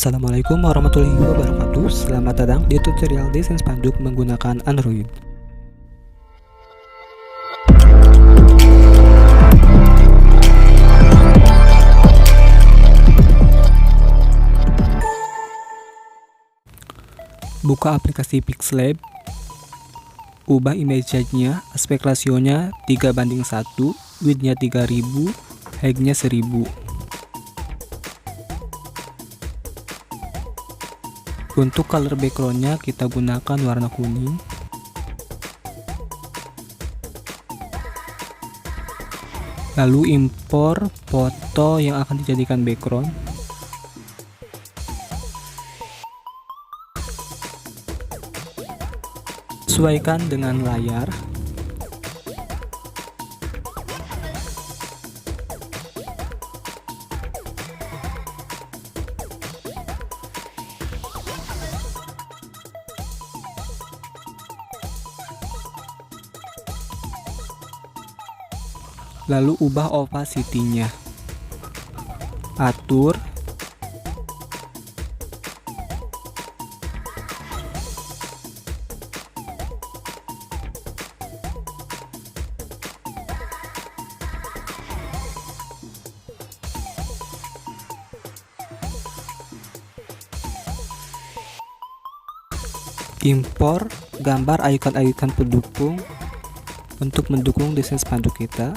Assalamualaikum warahmatullahi wabarakatuh. Selamat datang di tutorial desain spanduk menggunakan Android. Buka aplikasi PixelLab. Ubah image size-nya, aspek rasionya 3:1, width-nya 3000, height-nya 1000. Untuk color background-nya kita gunakan warna kuning. Lalu impor foto yang akan dijadikan background. Sesuaikan dengan layar. Lalu ubah opacity-nya. Atur. Impor gambar icon-icon pendukung untuk mendukung desain spanduk kita.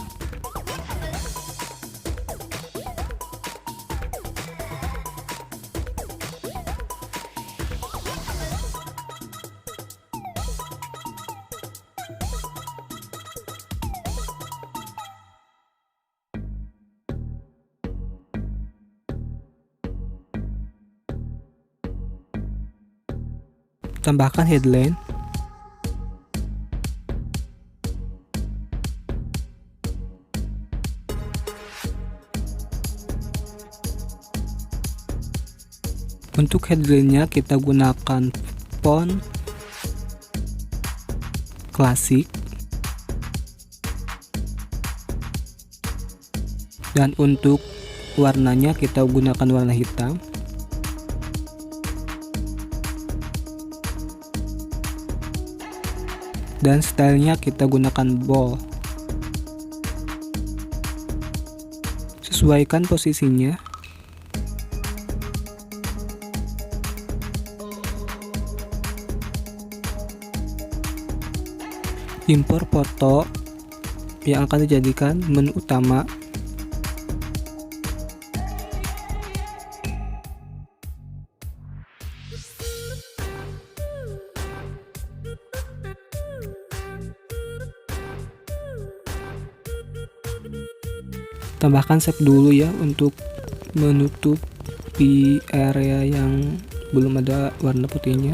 Tambahkan headline. Untuk headline-nya kita gunakan font klasik. Dan untuk warnanya kita gunakan warna hitam. Dan stylenya kita gunakan bold. Sesuaikan posisinya. Impor foto yang akan dijadikan menu utama. Tambahkan save dulu ya untuk menutupi area yang belum ada warna putihnya.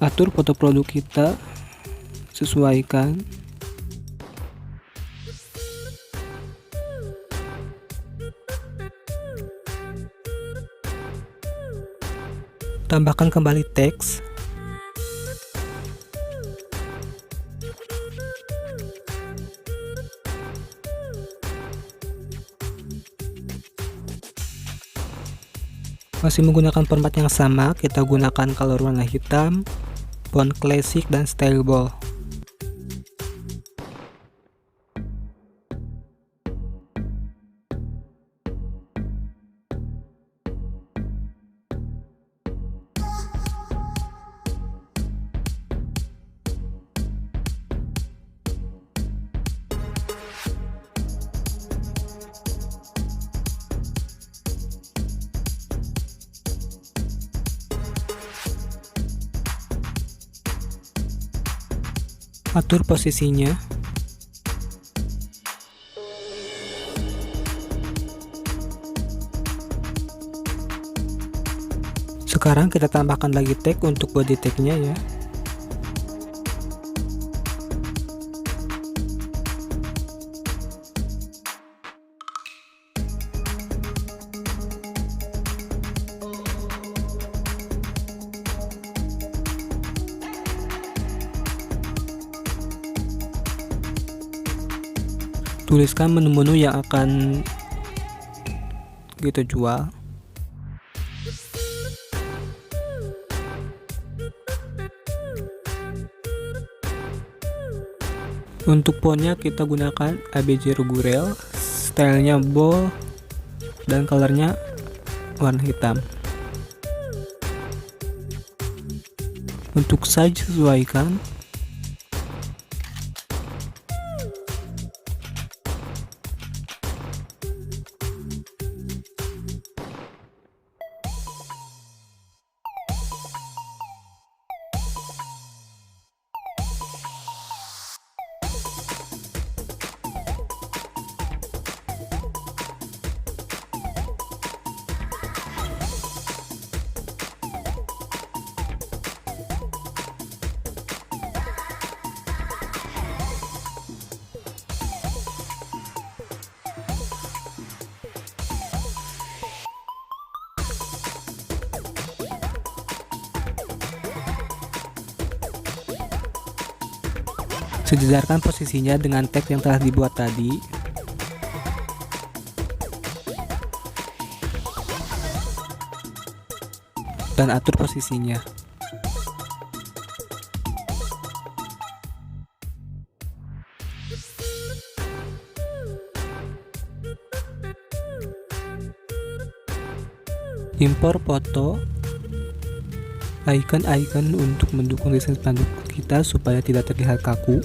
Atur foto produk kita, sesuaikan. Tambahkan kembali teks. Masih menggunakan format yang sama, kita gunakan color warna hitam, font klasik, dan style bold. Atur posisinya. Sekarang kita tambahkan lagi tag untuk body tagnya ya. Tuliskan menu-menu yang akan kita jual. Untuk fontnya kita gunakan ABJ Rugurel, stylenya bold dan colornya warna hitam. Untuk size sesuaikan. Sejajarkan posisinya dengan teks yang telah dibuat tadi. Dan atur posisinya. Impor foto, icon-icon untuk mendukung desain spanduk kita supaya tidak terlihat kaku.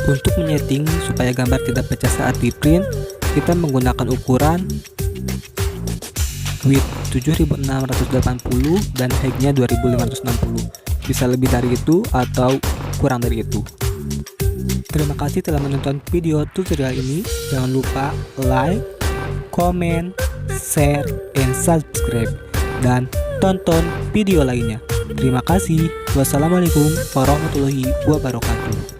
Untuk menyeting supaya gambar tidak pecah saat di print, kita menggunakan ukuran width 7680 dan height-nya 2560. Bisa lebih dari itu atau kurang dari itu. Terima kasih telah menonton video tutorial ini. Jangan lupa like, comment, share, and subscribe, dan tonton video lainnya. Terima kasih. Wassalamualaikum warahmatullahi wabarakatuh.